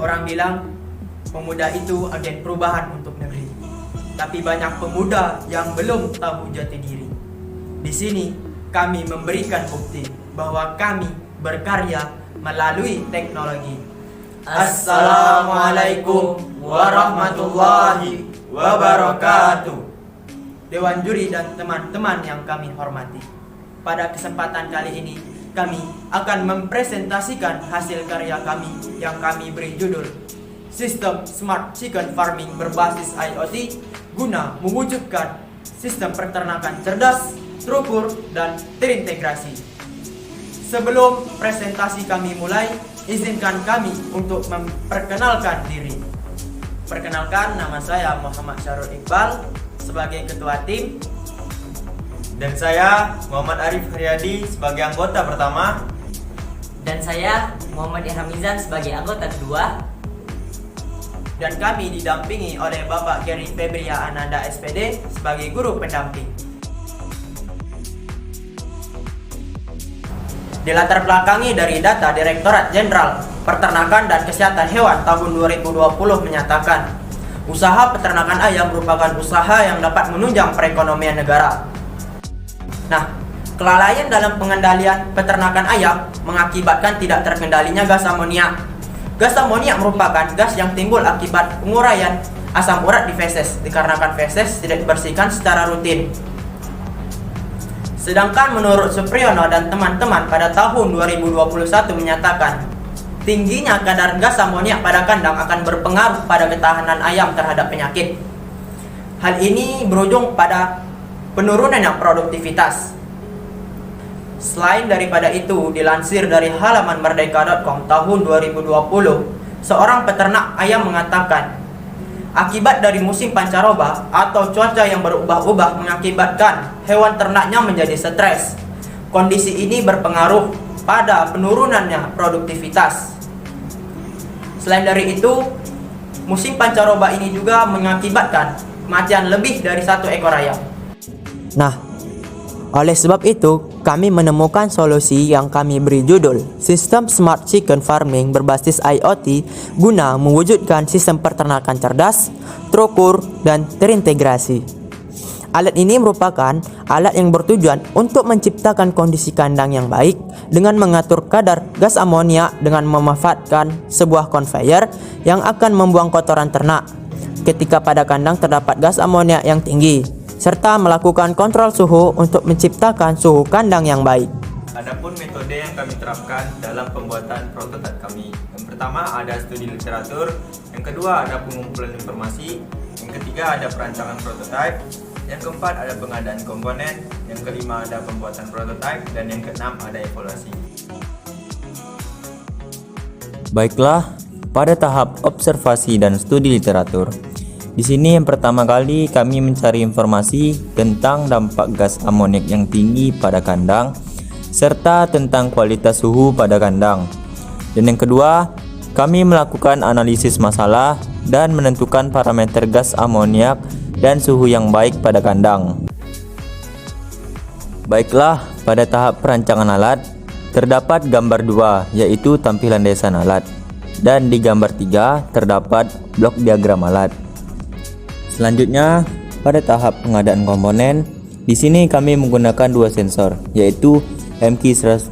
Orang bilang pemuda itu agen perubahan untuk negeri. Tapi banyak pemuda yang belum tahu jati diri. Di sini kami memberikan bukti bahwa kami berkarya melalui teknologi. Assalamualaikum warahmatullahi wabarakatuh. Dewan juri dan teman-teman yang kami hormati, pada kesempatan kali ini kami akan mempresentasikan hasil karya kami yang kami beri judul Sistem Smart Chicken Farming berbasis IoT guna mewujudkan sistem peternakan cerdas, terukur, dan terintegrasi. Sebelum presentasi kami mulai, izinkan kami untuk memperkenalkan diri. Perkenalkan, nama saya Muhammad Syarul Iqbal sebagai ketua tim. Dan saya Muhammad Arif Haryadi sebagai anggota pertama. Dan saya Muhammad Ihramizan sebagai anggota kedua. Dan kami didampingi oleh Bapak Gary Febria Ananda SPD sebagai guru pendamping. Dilatar belakangi dari data Direktorat Jenderal Peternakan dan Kesehatan Hewan tahun 2020 menyatakan, usaha peternakan ayam merupakan usaha yang dapat menunjang perekonomian negara. Nah, kelalaian dalam pengendalian peternakan ayam mengakibatkan tidak terkendalinya gas amoniak. Gas amoniak merupakan gas yang timbul akibat penguraian asam urat di feses dikarenakan feses tidak dibersihkan secara rutin. Sedangkan menurut Supriyono dan teman-teman pada tahun 2021 menyatakan, tingginya kadar gas amoniak pada kandang akan berpengaruh pada ketahanan ayam terhadap penyakit. Hal ini berujung pada penurunannya produktivitas. Selain daripada itu, dilansir dari halaman merdeka.com tahun 2020, seorang peternak ayam mengatakan, akibat dari musim pancaroba atau cuaca yang berubah-ubah mengakibatkan hewan ternaknya menjadi stres. Kondisi ini berpengaruh pada penurunannya produktivitas. Selain dari itu, musim pancaroba ini juga mengakibatkan kematian lebih dari 1 ekor ayam. Nah, oleh sebab itu, kami menemukan solusi yang kami beri judul Sistem Smart Chicken Farming berbasis IoT guna mewujudkan sistem peternakan cerdas, terukur, dan terintegrasi. Alat ini merupakan alat yang bertujuan untuk menciptakan kondisi kandang yang baik dengan mengatur kadar gas amonia dengan memanfaatkan sebuah conveyor yang akan membuang kotoran ternak ketika pada kandang terdapat gas amonia yang tinggi, serta melakukan kontrol suhu untuk menciptakan suhu kandang yang baik. Adapun metode yang kami terapkan dalam pembuatan prototipe kami. Yang pertama ada studi literatur, yang kedua ada pengumpulan informasi, yang ketiga ada perancangan prototipe, yang keempat ada pengadaan komponen, yang kelima ada pembuatan prototipe, dan yang keenam ada evaluasi. Baiklah, pada tahap observasi dan studi literatur. Di sini yang pertama kali kami mencari informasi tentang dampak gas amoniak yang tinggi pada kandang serta tentang kualitas suhu pada kandang. Dan yang kedua, kami melakukan analisis masalah dan menentukan parameter gas amoniak dan suhu yang baik pada kandang. Baiklah, pada tahap perancangan alat terdapat gambar 2 yaitu tampilan desain alat, dan di gambar 3 terdapat blok diagram alat. Selanjutnya, pada tahap pengadaan komponen, di sini kami menggunakan 2 sensor, yaitu MQ135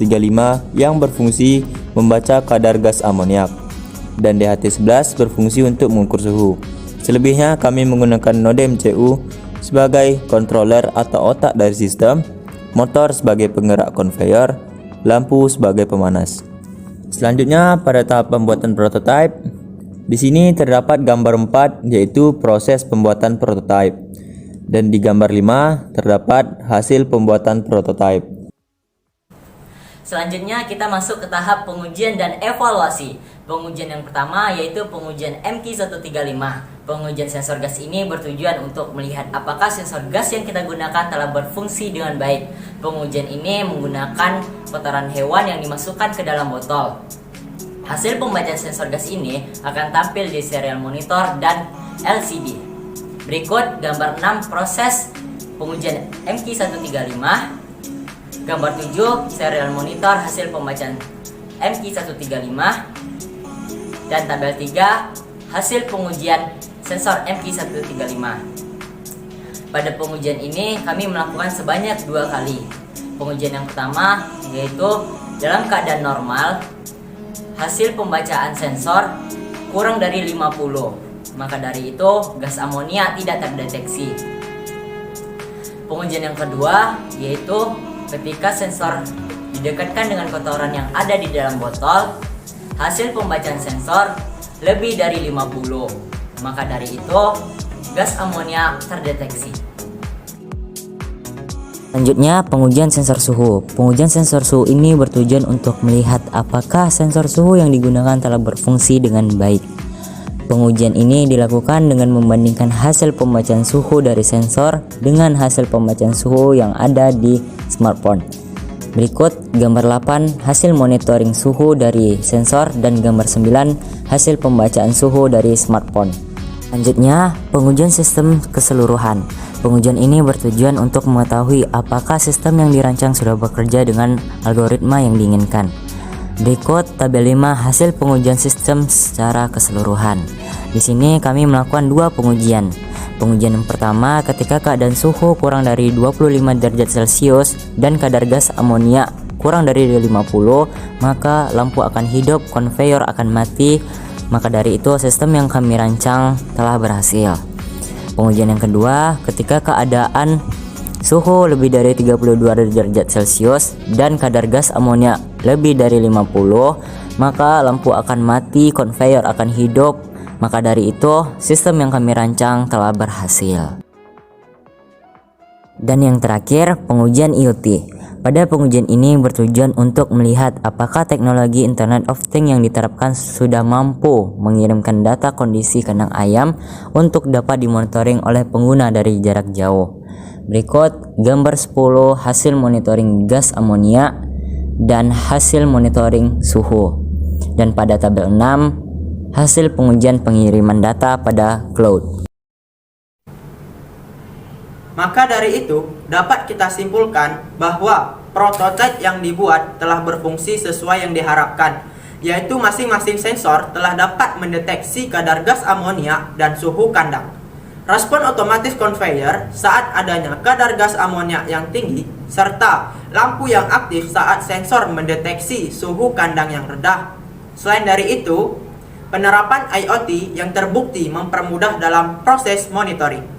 yang berfungsi membaca kadar gas amoniak dan DHT11 berfungsi untuk mengukur suhu. Selebihnya kami menggunakan node MCU sebagai controller atau otak dari sistem, motor sebagai penggerak conveyor, lampu sebagai pemanas. Selanjutnya, pada tahap pembuatan prototipe, di sini terdapat gambar 4 yaitu proses pembuatan prototipe, dan di gambar 5 terdapat hasil pembuatan prototipe. Selanjutnya kita masuk ke tahap pengujian dan evaluasi. Pengujian yang pertama yaitu pengujian MQ135. Pengujian sensor gas ini bertujuan untuk melihat apakah sensor gas yang kita gunakan telah berfungsi dengan baik. Pengujian ini menggunakan kotoran hewan yang dimasukkan ke dalam botol. Hasil pembacaan sensor gas ini akan tampil di serial monitor dan LCD. Berikut gambar 6 proses pengujian MQ135. Gambar 7 serial monitor hasil pembacaan MQ135. Dan tabel 3, hasil pengujian sensor MQ135. Pada pengujian ini kami melakukan sebanyak 2 kali. Pengujian yang pertama yaitu dalam keadaan normal, hasil pembacaan sensor kurang dari 50. Maka dari itu gas amonia tidak terdeteksi. Pengujian yang kedua yaitu ketika sensor didekatkan dengan kotoran yang ada di dalam botol, hasil pembacaan sensor lebih dari 50. Maka dari itu gas amonia terdeteksi. Selanjutnya, pengujian sensor suhu. Pengujian sensor suhu ini bertujuan untuk melihat apakah sensor suhu yang digunakan telah berfungsi dengan baik. Pengujian ini dilakukan dengan membandingkan hasil pembacaan suhu dari sensor dengan hasil pembacaan suhu yang ada di smartphone. Berikut gambar 8 hasil monitoring suhu dari sensor dan gambar 9 hasil pembacaan suhu dari smartphone. Selanjutnya, pengujian sistem keseluruhan. Pengujian ini bertujuan untuk mengetahui apakah sistem yang dirancang sudah bekerja dengan algoritma yang diinginkan. Berikut tabel 5 hasil pengujian sistem secara keseluruhan. Di sini kami melakukan 2 pengujian. Pengujian yang pertama ketika keadaan suhu kurang dari 25 derajat Celcius dan kadar gas amonia kurang dari 50, maka lampu akan hidup, konveyor akan mati. Maka dari itu sistem yang kami rancang telah berhasil. Pengujian yang kedua ketika keadaan suhu lebih dari 32 derajat Celcius dan kadar gas amonia lebih dari 50, maka lampu akan mati, konveyor akan hidup. Maka dari itu, sistem yang kami rancang telah berhasil. Dan yang terakhir, pengujian IoT. Pada pengujian ini bertujuan untuk melihat apakah teknologi Internet of Things yang diterapkan sudah mampu mengirimkan data kondisi kandang ayam untuk dapat dimonitoring oleh pengguna dari jarak jauh. Berikut gambar 10 hasil monitoring gas amonia dan hasil monitoring suhu. Dan pada tabel 6 hasil pengujian pengiriman data pada cloud. Maka dari itu, dapat kita simpulkan bahwa prototipe yang dibuat telah berfungsi sesuai yang diharapkan, yaitu masing-masing sensor telah dapat mendeteksi kadar gas amonia dan suhu kandang. Respon otomatis conveyor saat adanya kadar gas amonia yang tinggi, serta lampu yang aktif saat sensor mendeteksi suhu kandang yang rendah. Selain dari itu, penerapan IoT yang terbukti mempermudah dalam proses monitoring.